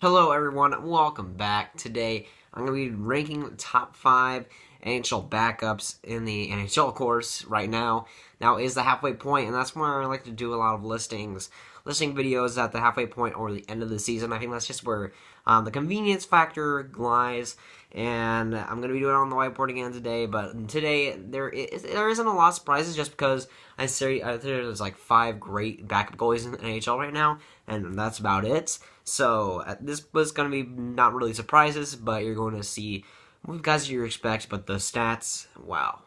Hello everyone, welcome back. Today I'm going to be ranking the top 5 NHL backups in the NHL course right now. Now is the halfway point, and that's where I like to do a lot of listing videos at the halfway point or the end of the season. I think that's just where the convenience factor lies, and I'm going to be doing it on the whiteboard again today, but today there isn't a lot of surprises just because I think there's like 5 great backup goalies in the NHL right now, and that's about it. So this was going to be not really surprises, but you're going to see what guys you expect, but the stats, wow.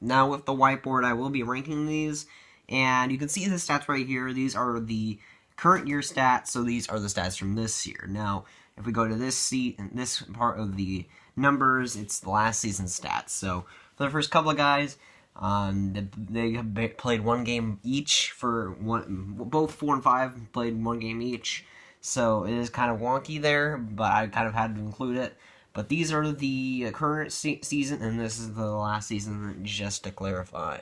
Now with the whiteboard, I will be ranking these, and you can see the stats right here. These are the current year stats, so these are the stats from this year. Now, if we go to this part of the numbers, it's the last season stats. So for the first couple of guys, they have played one game each both 4 and 5 played one game each. So it is kind of wonky there, but I kind of had to include it. But these are the current season, and this is the last season, just to clarify.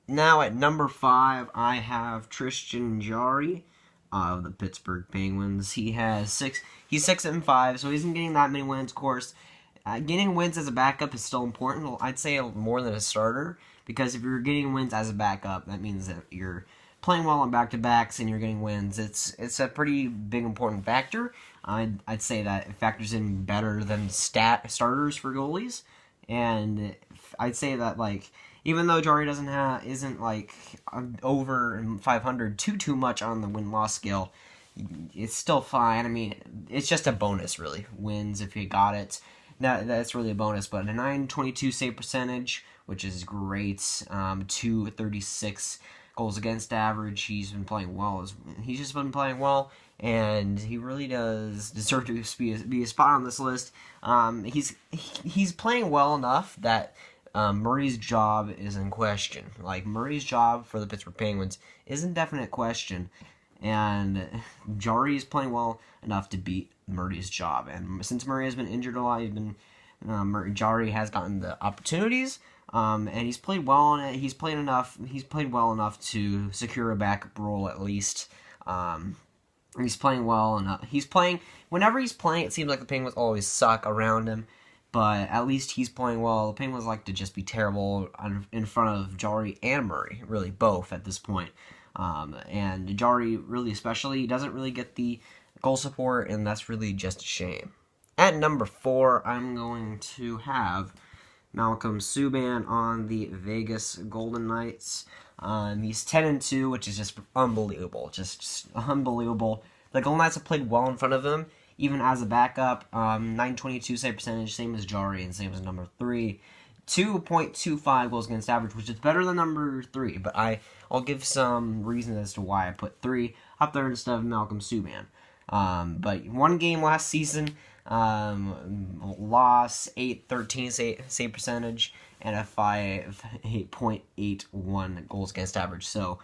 Now at number 5, I have Tristan Jarry of the Pittsburgh Penguins. He's 6-5, so he isn't getting that many wins, of course. Getting wins as a backup is still important. I'd say more than a starter, because if you're getting wins as a backup, that means that you're playing well on back-to-backs and you're getting wins. It's a pretty big important factor. I'd say that it factors in better than starters for goalies, and I'd say that even though Jarry isn't over 500 too much on the win-loss scale, it's still fine. I mean, it's just a bonus really. Wins if you got it. That's really a bonus, but a .922 save percentage, which is great. 236 goals against average. He's been playing well. He's just been playing well, and he really does deserve to be a spot on this list. He's playing well enough that Murray's job is in question. Murray's job for the Pittsburgh Penguins is in definite question, and Jarry is playing well enough to beat Murray's job. And since Murray has been injured a lot, Jarry has gotten the opportunities. And he's played well on it. He's played well enough to secure a backup role at least. He's playing well enough. Whenever he's playing, it seems like the Penguins always suck around him. But at least he's playing well. The Penguins like to just be terrible in front of Jarry and Murray, really both at this point. And Jarry, really especially, he doesn't really get the goal support, and that's really just a shame. At number 4, I'm going to have Malcolm Subban on the Vegas Golden Knights. He's 10-2, which is just unbelievable. Just unbelievable. The Golden Knights have played well in front of him, even as a backup. .922 save percentage, same as Jarry and same as number 3. 2.25 goals against average, which is better than number 3, but I'll give some reason as to why I put 3 up there instead of Malcolm Subban. But one game last season, loss 8.13 save percentage and a 8.81 goals against average. So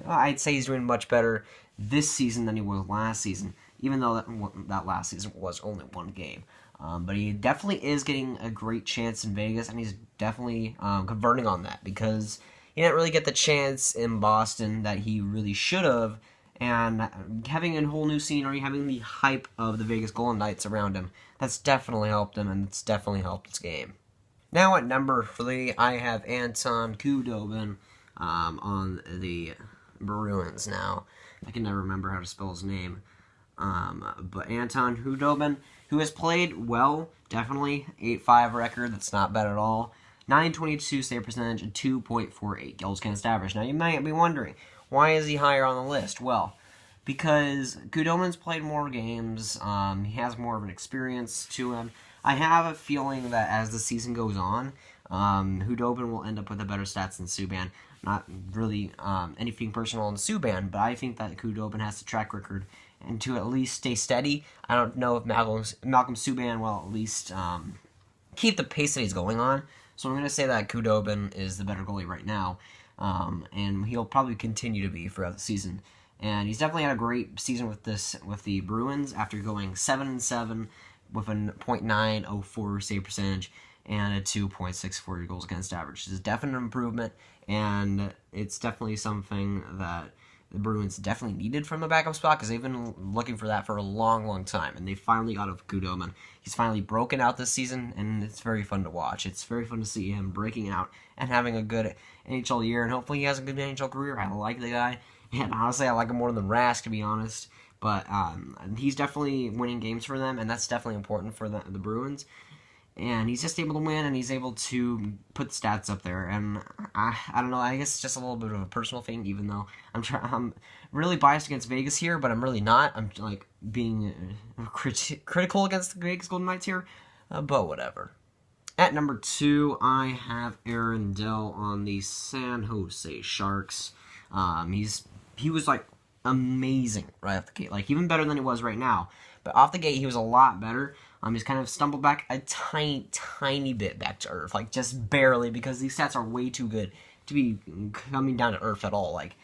I'd say he's doing much better this season than he was last season, even though that last season was only one game. But he definitely is getting a great chance in Vegas, and he's definitely converting on that because he didn't really get the chance in Boston that he really should have. And having a whole new scenery, having the hype of the Vegas Golden Knights around him, that's definitely helped him, and it's definitely helped his game. Now at number 3, I have Anton Khudobin on the Bruins. Now, I can never remember how to spell his name. But Anton Khudobin, who has played well, definitely. 8.5 record, that's not bad at all. .922 save percentage and 2.48 goals against average. Now, you might be wondering, why is he higher on the list? Well, because Khudobin's played more games, he has more of an experience to him. I have a feeling that as the season goes on, Khudobin will end up with a better stats than Subban. Not really anything personal on Subban, but I think that Khudobin has the track record and to at least stay steady. I don't know if Malcolm Subban will at least keep the pace that he's going on. So I'm going to say that Khudobin is the better goalie right now. And he'll probably continue to be throughout the season. And he's definitely had a great season with the Bruins after going 7-7 with a .904 save percentage and a 2.64 goals against average. This is definite improvement, and it's definitely something that the Bruins definitely needed from the backup spot, because they've been looking for that for a long, long time, and they finally got a good omen. He's finally broken out this season, and it's very fun to watch. It's very fun to see him breaking out and having a good NHL year, and hopefully he has a good NHL career. I like the guy, and honestly, I like him more than Rask, to be honest. But he's definitely winning games for them, and that's definitely important for the Bruins. And he's just able to win, and he's able to put stats up there. And I don't know, I guess it's just a little bit of a personal thing, even though I'm really biased against Vegas here, but I'm really not. I'm like being critical against the Vegas Golden Knights here, but whatever. At number 2, I have Aaron Dell on the San Jose Sharks. He was like amazing right off the gate, like even better than he was right now. But off the gate, he was a lot better. He's kind of stumbled back a tiny bit back to earth, like just barely, because these stats are way too good to be coming down to earth at all. Like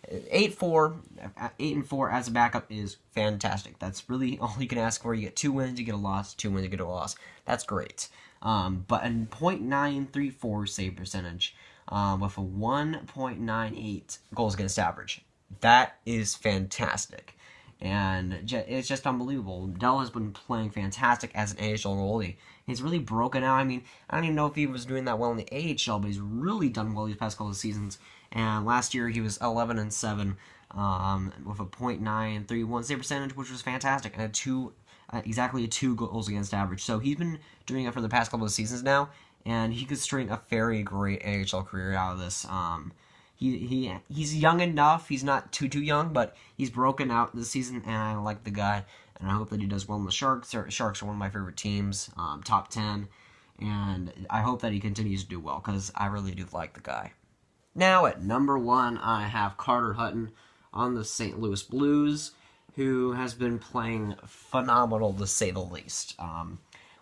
8-4 as a backup is fantastic. That's really all you can ask for. You get 2 wins, you get a loss. 2 wins, you get a loss. That's great. But a .934 save percentage with a 1.98 goals against average. That is fantastic. And it's just unbelievable. Dell has been playing fantastic as an AHL goalie. He's really broken out. I mean, I don't even know if he was doing that well in the AHL, but he's really done well these past couple of seasons. And last year he was 11-7 with a .931 save percentage, which was fantastic, and exactly a 2 goals against average. So he's been doing it for the past couple of seasons now, and he could string a very great AHL career out of this. He's young enough. He's not too young, but he's broken out this season, and I like the guy, and I hope that he does well in the Sharks. Sharks are one of my favorite teams, top 10, and I hope that he continues to do well, because I really do like the guy. Now at number 1, I have Carter Hutton on the St. Louis Blues, who has been playing phenomenal, to say the least.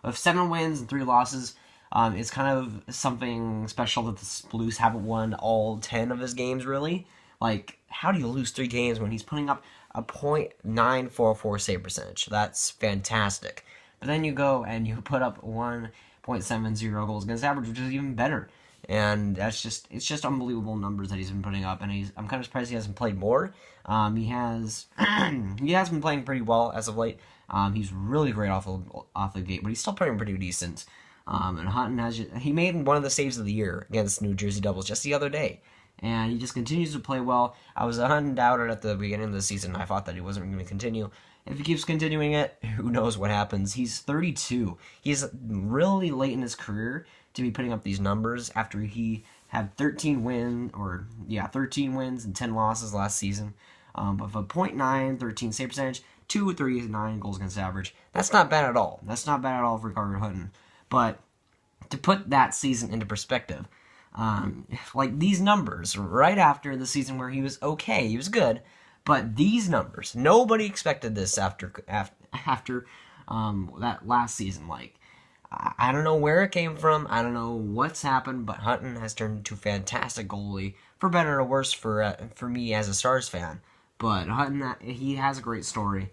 With 7 wins and 3 losses, it's kind of something special that the Blues haven't won all 10 of his games, really. Like, how do you lose 3 games when he's putting up a .944 save percentage? That's fantastic. But then you go and you put up 1.70 goals against average, which is even better. And it's just unbelievable numbers that he's been putting up. And I'm kind of surprised he hasn't played more. He has been playing pretty well as of late. He's really great off the gate, but he's still playing pretty decent. And Hutton he made one of the saves of the year against New Jersey Devils just the other day, and he just continues to play well. I was a Hutton doubter at the beginning of the season. I thought that he wasn't going to continue. If he keeps continuing it, who knows what happens. He's 32. He's really late in his career to be putting up these numbers after he had 13 wins and 10 losses last season. With a .913 save percentage, 239 goals against average. That's not bad at all. That's not bad at all for Carter Hutton. But to put that season into perspective, like these numbers right after the season where he was okay, he was good, but these numbers, nobody expected this after that last season. Like, I don't know where it came from, I don't know what's happened, but Hutton has turned into a fantastic goalie, for better or worse for me as a Stars fan. But Hutton, he has a great story.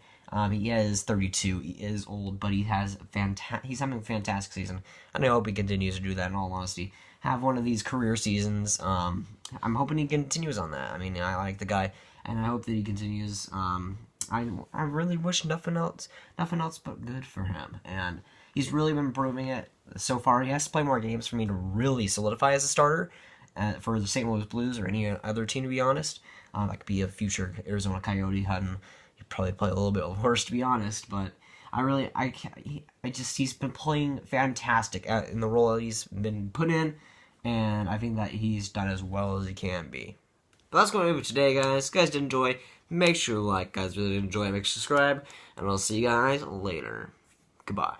He is 32. He is old, but he's having a fantastic season, and I hope he continues to do that. In all honesty, have one of these career seasons. I'm hoping he continues on that. I mean, I like the guy, and I hope that he continues. I really wish nothing else but good for him, and he's really been proving it so far. He has to play more games for me to really solidify as a starter for the St. Louis Blues or any other team, to be honest. That could be a future Arizona Coyote. Hutton. He'd probably play a little bit worse, to be honest, but he's been playing fantastic in the role that he's been put in, and I think that he's done as well as he can be. But that's going to do it for today, guys. If you guys did enjoy, make sure to like, guys really did enjoy, make sure to subscribe, and I'll see you guys later. Goodbye.